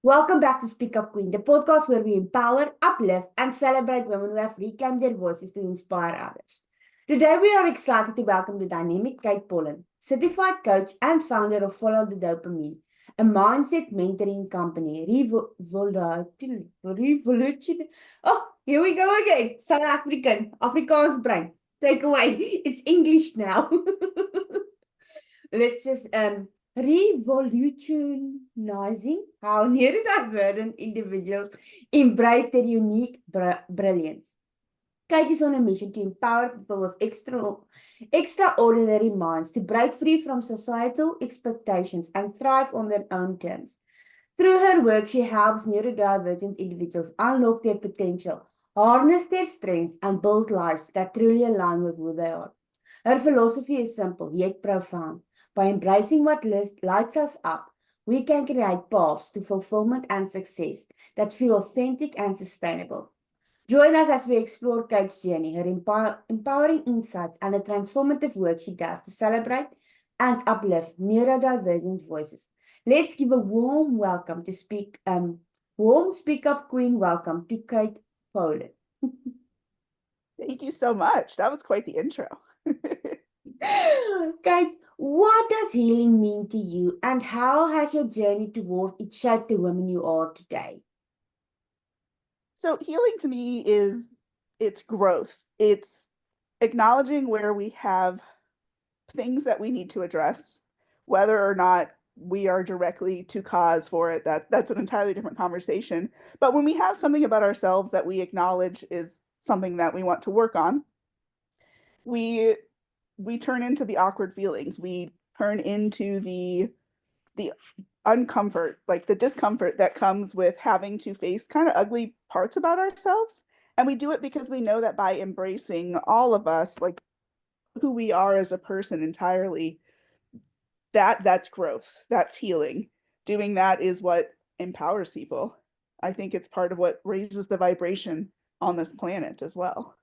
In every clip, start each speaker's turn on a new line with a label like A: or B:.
A: Welcome back to Speak Up Queen, the podcast where we empower, uplift, and celebrate women who have reclaimed their voices to inspire others. Today, we are excited to welcome the dynamic Kate Paullin, certified coach and founder of Follow the Dopamine, a mindset mentoring company. Revolution. Oh, here we go again. South African, Afrikaans brain. Take away. It's English now. Let's just revolutionizing how neurodivergent individuals embrace their unique brilliance. Kate is on a mission to empower people with extraordinary minds to break free from societal expectations and thrive on their own terms. Through her work, she helps neurodivergent individuals unlock their potential, harness their strengths, and build lives that truly align with who they are. Her philosophy is simple yet profound. By embracing what lights us up, we can create paths to fulfillment and success that feel authentic and sustainable. Join us as we explore Kate's journey, her empowering insights, and the transformative work she does to celebrate and uplift neurodivergent voices. Let's give a warm Speak Up Queen welcome to Kate Paullin.
B: Thank you so much. That was quite the intro.
A: Kate, what does healing mean to you, and how has your journey toward it shaped the woman you are today?
B: So healing to me it's growth. It's acknowledging where we have things that we need to address, whether or not we are directly to cause for it. That's an entirely different conversation. But when we have something about ourselves that we acknowledge is something that we want to work on, we turn into the awkward feelings. We turn into the uncomfort, like the discomfort that comes with having to face kind of ugly parts about ourselves. And we do it because we know that by embracing all of us, like who we are as a person entirely, that's growth, that's healing. Doing that is what empowers people. I think it's part of what raises the vibration on this planet as well.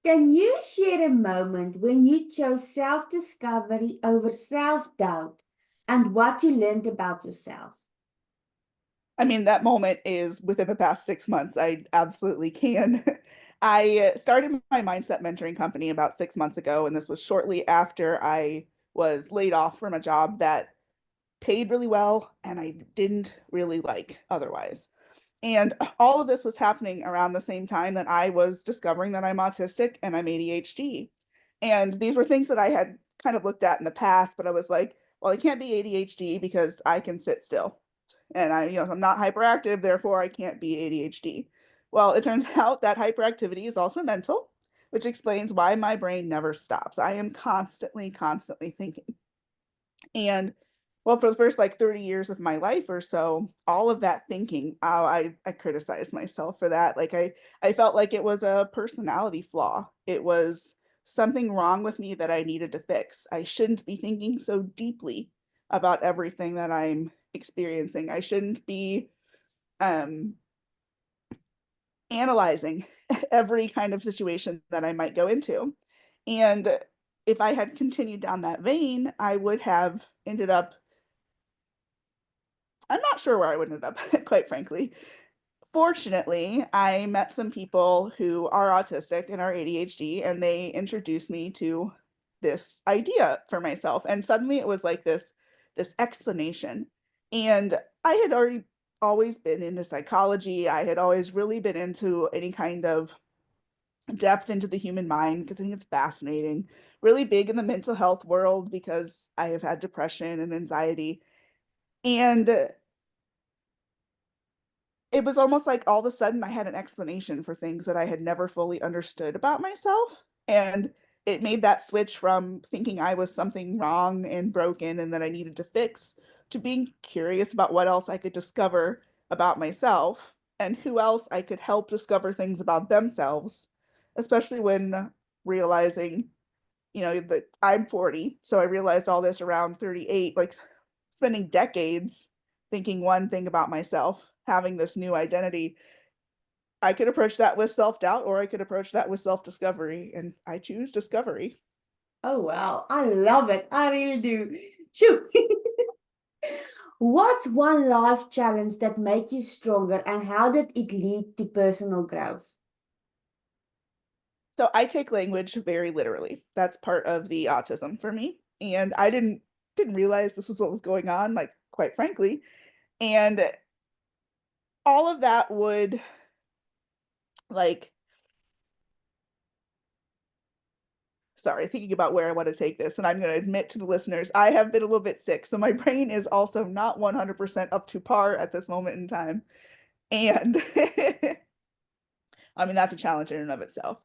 A: Can you share a moment when you chose self-discovery over self-doubt and what you learned about yourself?
B: I mean, that moment is within the past 6 months. I absolutely can. I started my mindset mentoring company about 6 months ago, and this was shortly after I was laid off from a job that paid really well and I didn't really like otherwise. And all of this was happening around the same time that I was discovering that I'm autistic and I'm ADHD. And these were things that I had kind of looked at in the past, but I was like, well, I can't be ADHD because I can sit still. And I'm not hyperactive, therefore I can't be ADHD. Well, it turns out that hyperactivity is also mental, which explains why my brain never stops. I am constantly thinking. And well, for the first like 30 years of my life or so, all of that thinking, I criticized myself for that. I felt like it was a personality flaw. It was something wrong with me that I needed to fix. I shouldn't be thinking so deeply about everything that I'm experiencing. I shouldn't be um, analyzing every kind of situation that I might go into. And if I had continued down that vein, I would have ended up, I'm not sure where I would end up, quite frankly. Fortunately, I met some people who are autistic and are ADHD, and they introduced me to this idea for myself. And suddenly it was like this explanation. And I had already always been into psychology. I had always really been into any kind of depth into the human mind because I think it's fascinating. Really big in the mental health world because I have had depression and anxiety. And it was almost like all of a sudden I had an explanation for things that I had never fully understood about myself. And it made that switch from thinking I was something wrong and broken and that I needed to fix to being curious about what else I could discover about myself and who else I could help discover things about themselves, especially when realizing, that I'm 40. So I realized all this around 38, like spending decades thinking one thing about myself, having this new identity. I could approach that with self-doubt or I could approach that with self-discovery, and I choose discovery.
A: Oh, wow. I love it. I really do. Shoot. What's one life challenge that made you stronger and how did it lead to personal growth?
B: So I take language very literally. That's part of the autism for me. And I didn't realize this was what was going on, like quite frankly. And all of that would like sorry, thinking about where I want to take this, and I'm going to admit to the listeners, I have been a little bit sick, so my brain is also not 100% up to par at this moment in time. And I mean, that's a challenge in and of itself.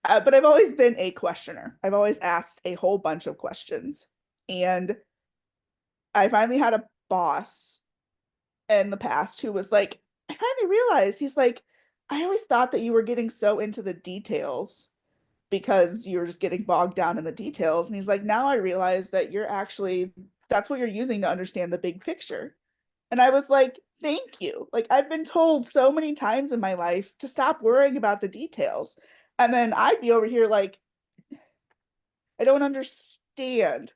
B: But I've always been a questioner. I've always asked a whole bunch of questions. And I finally had a boss in the past who was like, I finally realized, he's like, I always thought that you were getting so into the details because you're just getting bogged down in the details. And he's like, now I realize that you're actually, that's what you're using to understand the big picture. And I was like, thank you. Like, I've been told so many times in my life to stop worrying about the details. And then I'd be over here like, I don't understand.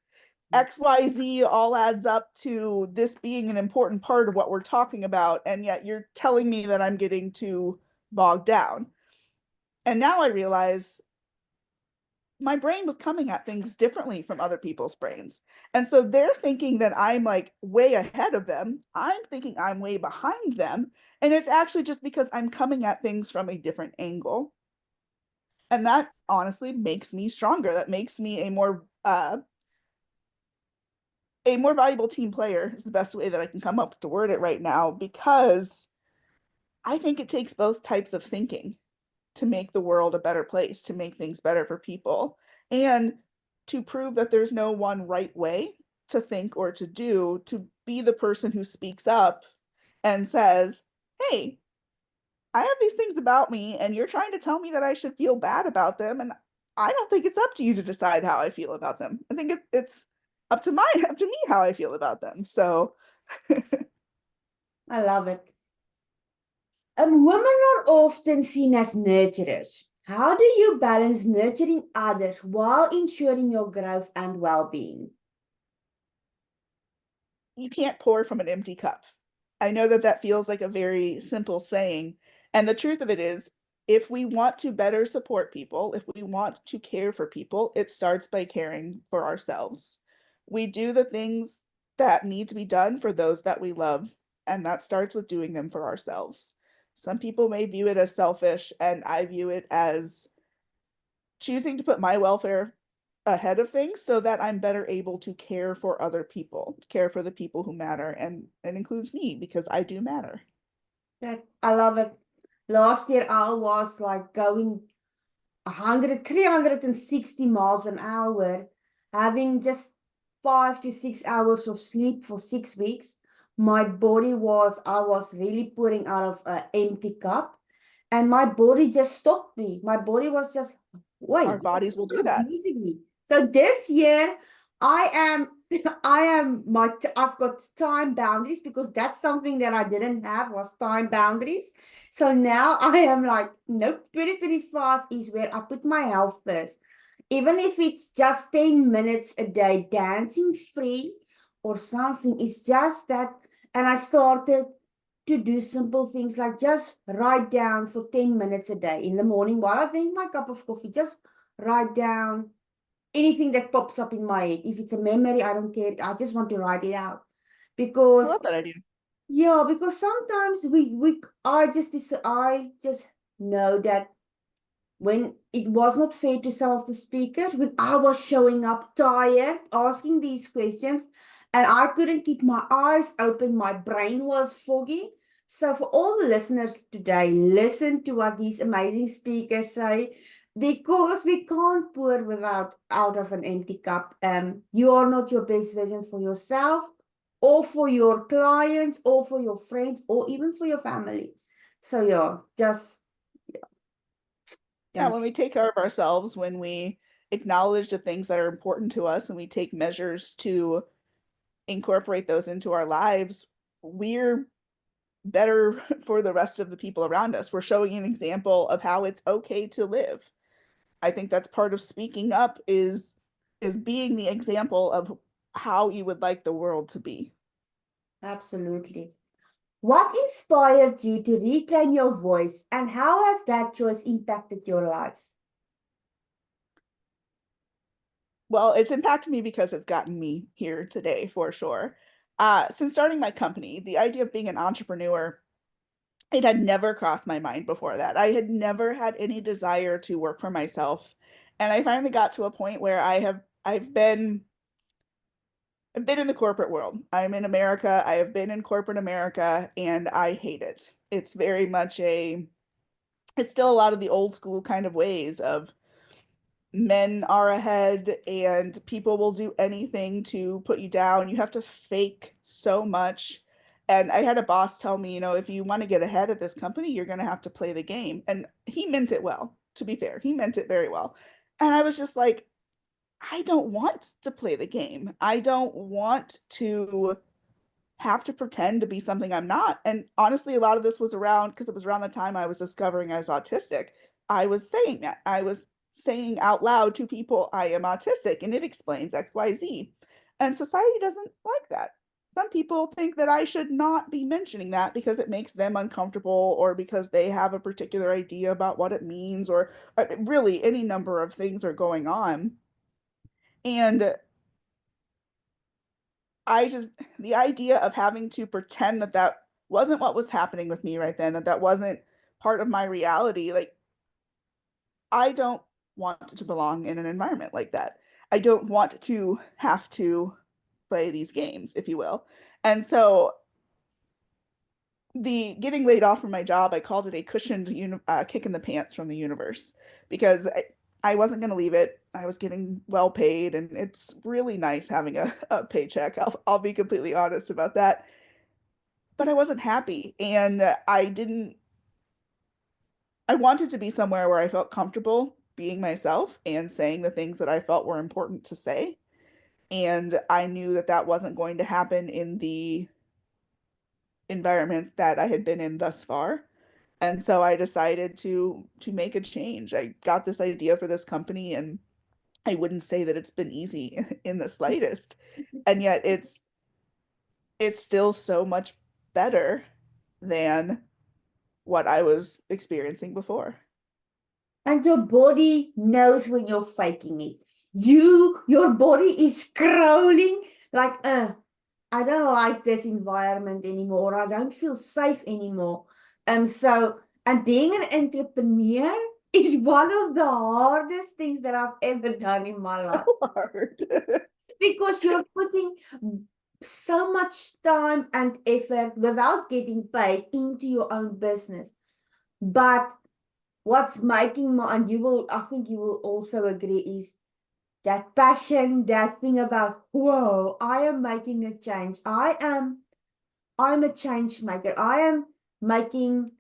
B: XYZ all adds up to this being an important part of what we're talking about. And yet you're telling me that I'm getting too bogged down. And now I realize my brain was coming at things differently from other people's brains. And so they're thinking that I'm like way ahead of them. I'm thinking I'm way behind them. And it's actually just because I'm coming at things from a different angle. And that honestly makes me stronger. That makes me a more valuable team player is the best way that I can come up to word it right now, because I think it takes both types of thinking to make the world a better place, to make things better for people, and to prove that there's no one right way to think or to do, to be the person who speaks up and says, hey, I have these things about me, and you're trying to tell me that I should feel bad about them. And I don't think it's up to you to decide how I feel about them. I think it's up to me how I feel about them. So
A: I love it. Women are often seen as nurturers. How do you balance nurturing others while ensuring your growth and well-being?
B: you can't pour from an empty cup. I know that that feels like a very simple saying. And the truth of it is, if we want to better support people, if we want to care for people, it starts by caring for ourselves. We do the things that need to be done for those that we love, and that starts with doing them for ourselves. Some people may view it as selfish, and I view it as choosing to put my welfare ahead of things so that I'm better able to care for other people, care for the people who matter, and it includes me because I do matter.
A: That I love it. Last year I was like going 360 miles an hour, having just 5 to 6 hours of sleep for 6 weeks. I was really pouring out of an empty cup, and my body just stopped me. My body was just,
B: Our
A: wait,
B: bodies will do
A: you're
B: that.
A: abusing me. So this year, I am, I've got time boundaries because that's something that I didn't have was time boundaries. So now I am like, nope, 2025 is where I put my health first. Even if it's just 10 minutes a day dancing free or something, it's just that. And I started to do simple things like just write down for 10 minutes a day in the morning while I drink my cup of coffee, just write down anything that pops up in my head. If it's a memory, I don't care. I just want to write it out
B: I
A: because
B: love that idea.
A: yeah, because sometimes I just know that when it was not fair to some of the speakers, when I was showing up tired, asking these questions, and I couldn't keep my eyes open, my brain was foggy. So, for all the listeners today, listen to what these amazing speakers say because we can't pour without out of an empty cup. You are not your best version for yourself, or for your clients, or for your friends, or even for your family. So, yeah, just
B: Yeah,
A: don't.
B: when we take care of ourselves, when we acknowledge the things that are important to us and we take measures to incorporate those into our lives, we're better for the rest of the people around us. We're showing an example of how it's okay to live. I think that's part of speaking up is being the example of how you would like the world to be.
A: Absolutely. What inspired you to reclaim your voice, and how has that choice impacted your life?
B: Well, it's impacted me because it's gotten me here today for sure. Since starting my company, the idea of being an entrepreneur, it had never crossed my mind before that. I had never had any desire to work for myself. And I finally got to a point where I've been in the corporate world. I'm in America. I have been in corporate America and I hate it. It's very much it's still a lot of the old school kind of ways of men are ahead and people will do anything to put you down. You have to fake so much. And I had a boss tell me, if you want to get ahead at this company, you're going to have to play the game. And he meant it well, to be fair. He meant it very well. And I was just like, I don't want to play the game. I don't want to have to pretend to be something I'm not. And honestly, a lot of this was around because it was around the time I was discovering I was autistic. I was saying that. I was saying out loud to people, I am autistic and it explains XYZ. And society doesn't like that. Some people think that I should not be mentioning that because it makes them uncomfortable or because they have a particular idea about what it means, or really any number of things are going on. And the idea of having to pretend that that wasn't what was happening with me right then, that that wasn't part of my reality, like, I don't want to belong in an environment like that. I don't want to have to play these games, if you will. And so the getting laid off from my job, I called it a cushioned kick in the pants from the universe because I wasn't going to leave it. I was getting well paid, and it's really nice having a paycheck. I'll be completely honest about that. But I wasn't happy, and I wanted to be somewhere where I felt comfortable being myself and saying the things that I felt were important to say. And I knew that that wasn't going to happen in the environments that I had been in thus far. And so I decided to make a change. I got this idea for this company and I wouldn't say that it's been easy in the slightest. And yet it's still so much better than what I was experiencing before.
A: And your body knows when you're faking it. Your body is scrolling like, I don't like this environment anymore. I don't feel safe anymore. And being an entrepreneur is one of the hardest things that I've ever done in my life
B: Hard.
A: because you're putting so much time and effort without getting paid into your own business. But what's making my, and I think you will also agree, is that passion, that thing about, whoa, I am making a change. I'm a change maker. I am making,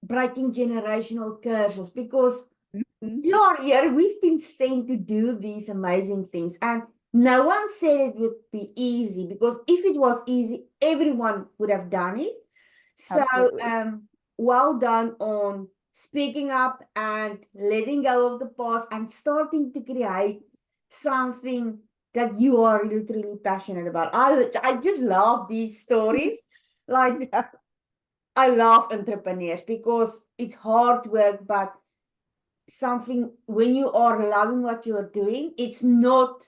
A: breaking generational curses because
B: Mhm.
A: we are here. We've been sent to do these amazing things. And no one said it would be easy because if it was easy, everyone would have done it. So,
B: Absolutely.
A: well done on speaking up and letting go of the past and starting to create something that you are literally passionate about. I just love these stories. Like,
B: Yeah,
A: I love entrepreneurs because it's hard work, but something when you are loving what you're doing, it's not,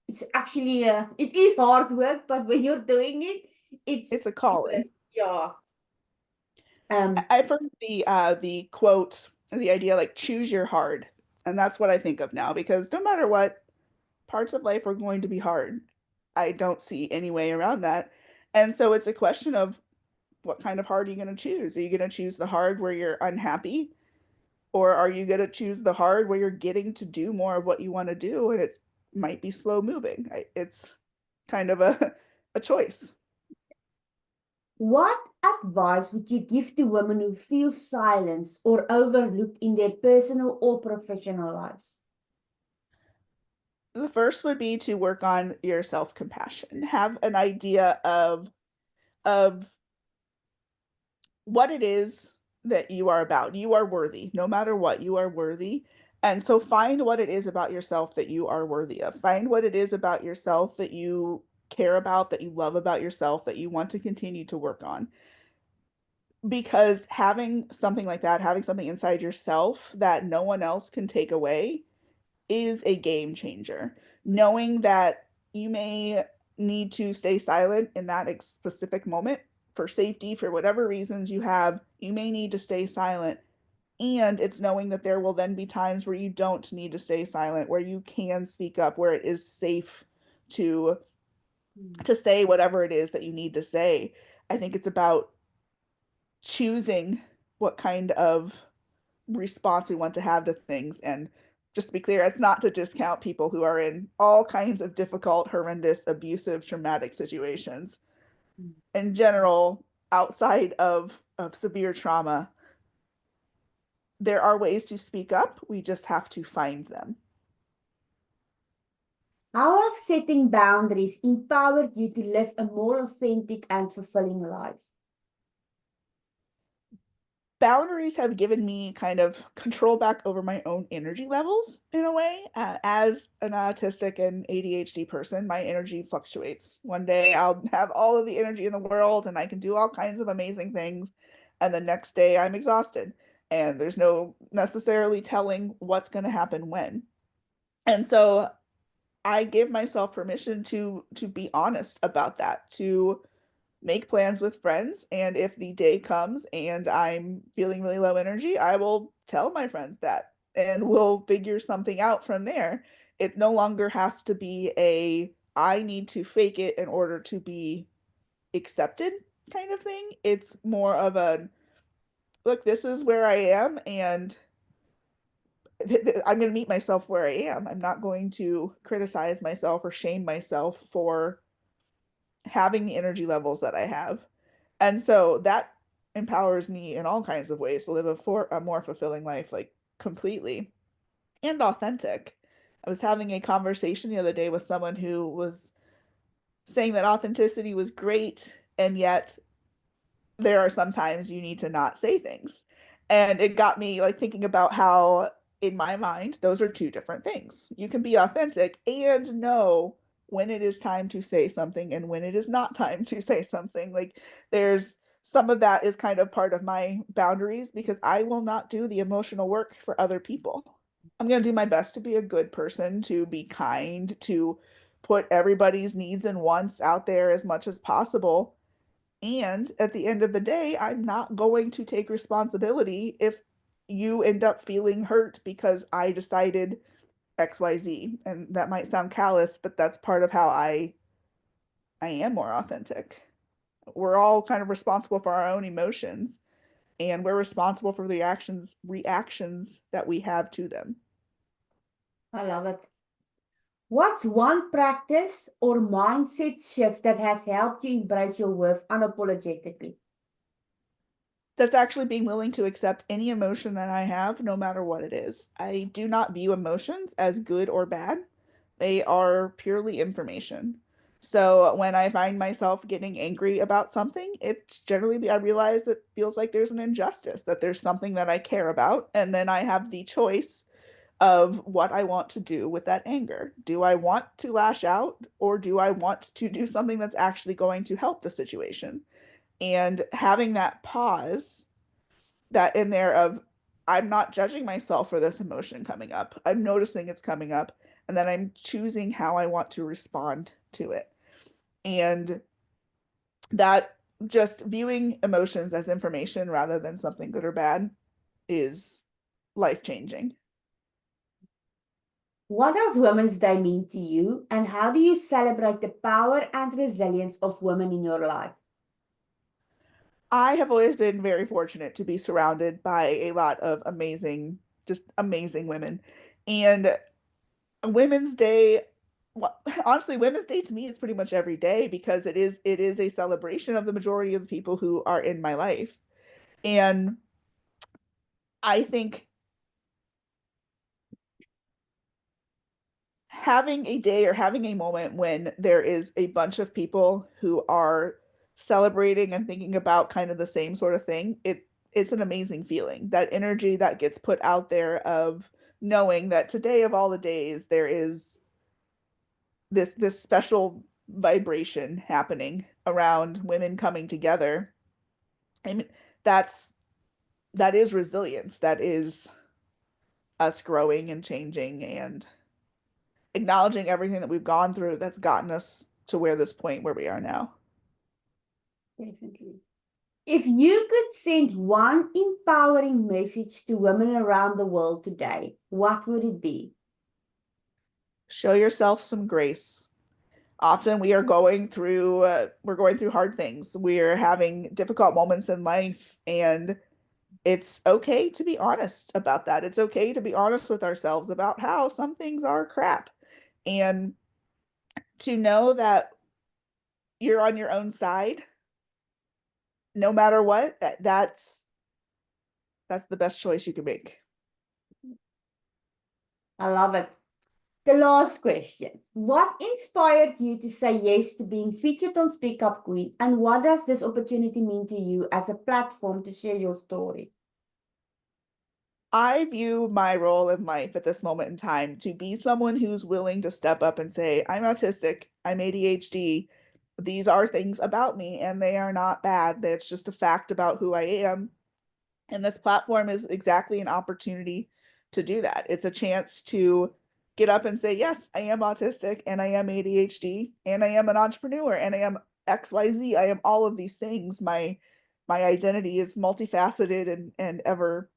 A: it's actually, it is hard work, but when you're doing it,
B: it's
A: it's,
B: a calling.
A: yeah. Um,
B: I've heard the quote, the idea like choose your hard. And that's what I think of now because no matter what, parts of life are going to be hard. I don't see any way around that. And so it's a question of what kind of hard are you going to choose? Are you going to choose the hard where you're unhappy? Or are you going to choose the hard where you're getting to do more of what you want to do and it might be slow moving? It's kind of a choice.
A: what advice would you give to women who feel silenced or overlooked in their personal or professional lives?
B: The first would be to work on your self-compassion. Have an idea of what it is that you are about. You are worthy. No matter what, you are worthy. And so find what it is about yourself that you are worthy of. Find what it is about yourself that you care about, that you love about yourself, that you want to continue to work on. Because having something like that, having something inside yourself that no one else can take away, is a game changer. Knowing that you may need to stay silent in that specific moment for safety, for whatever reasons you have, you may need to stay silent. And it's knowing that there will then be times where you don't need to stay silent, where you can speak up, where it is safe to to say whatever it is that you need to say. I think it's about choosing what kind of response we want to have to things. And just to be clear, it's not to discount people who are in all kinds of difficult, horrendous, abusive, traumatic situations. In general, outside of severe trauma, there are ways to speak up. We just have to find them.
A: How have setting boundaries empowered you to live a more authentic and fulfilling life?
B: Boundaries have given me kind of control back over my own energy levels in a way. As an autistic and ADHD person, my energy fluctuates. One day I'll have all of the energy in the world and I can do all kinds of amazing things. And the next day I'm exhausted. And there's no necessarily telling what's going to happen when. And so I give myself permission to be honest about that, to make plans with friends. And if the day comes and I'm feeling really low energy, I will tell my friends that and we'll figure something out from there. It no longer has to be I need to fake it in order to be accepted kind of thing. It's more of a look, this is where I am, and I'm going to meet myself where I am. I'm not going to criticize myself or shame myself for having the energy levels that I have. And so that empowers me in all kinds of ways to live a more fulfilling life, like completely and authentic. I was having a conversation the other day with someone who was saying that authenticity was great, and yet there are sometimes you need to not say things. And it got me like thinking about how, in my mind, those are two different things. You can be authentic and know when it is time to say something and when it is not time to say something. Like there's some of that is kind of part of my boundaries because I will not do the emotional work for other people. I'm going to do my best to be a good person, to be kind, to put everybody's needs and wants out there as much as possible. And at the end of the day, I'm not going to take responsibility if you end up feeling hurt because I decided XYZ. And that might sound callous, but that's part of how I am more authentic. We're all kind of responsible for our own emotions, and we're responsible for the reactions that we have to them.
A: I love it. What's one practice or mindset shift that has helped you embrace your worth unapologetically?
B: That's actually being willing to accept any emotion that I have, no matter what it is. I do not view emotions as good or bad. They are purely information. So when I find myself getting angry about something, it's generally, I realize it feels like there's an injustice, that there's something that I care about. And then I have the choice of what I want to do with that anger. Do I want to lash out, or do I want to do something that's actually going to help the situation? And having that pause, that in there of I'm not judging myself for this emotion coming up. I'm noticing it's coming up, and then I'm choosing how I want to respond to it. And that, just viewing emotions as information rather than something good or bad, is life-changing.
A: What does Women's Day mean to you, and how do you celebrate the power and resilience of women in your life?
B: I have always been very fortunate to be surrounded by a lot of amazing, just amazing women. And Women's Day, well, honestly, Women's Day to me is pretty much every day because it is a celebration of the majority of the people who are in my life. And I think having a day or having a moment when there is a bunch of people who are celebrating and thinking about kind of the same sort of thing, it's an amazing feeling. That energy that gets put out there of knowing that today of all the days there is this special vibration happening around women coming together. I mean, that is resilience. That is us growing and changing and acknowledging everything that we've gone through that's gotten us to where this point where we are now.
A: Definitely. If you could send one empowering message to women around the world today, what would it be?
B: Show yourself some grace. Often we're going through hard things. We're having difficult moments in life, and it's okay to be honest about that. It's okay to be honest with ourselves about how some things are crap, and to know that you're on your own side no matter what. That's the best choice you can make.
A: I love it. The last question. What inspired you to say yes to being featured on Speak Up Queen? And what does this opportunity mean to you as a platform to share your story?
B: I view my role in life at this moment in time to be someone who's willing to step up and say, I'm autistic, I'm ADHD. These are things about me, and they are not bad. That's just a fact about who I am. And this platform is exactly an opportunity to do that. It's a chance to get up and say, yes, I am autistic, and I am ADHD, and I am an entrepreneur, and I am XYZ. I am all of these things. My identity is multifaceted and ever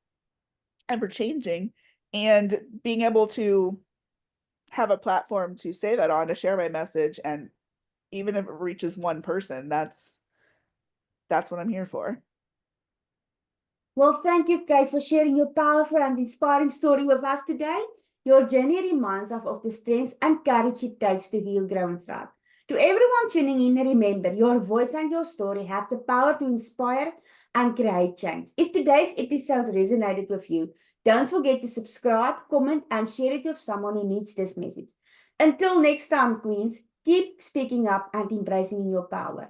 B: changing, and being able to have a platform to say that on, to share my message, and even if it reaches one person, that's what I'm here for.
A: Well, thank you, Kate, for sharing your powerful and inspiring story with us today. Your journey reminds us of the strength and courage it takes to heal, grow, and thrive. To everyone tuning in, remember, your voice and your story have the power to inspire and create change. If today's episode resonated with you, don't forget to subscribe, comment, and share it with someone who needs this message. Until next time, Queens, keep speaking up and embracing your power.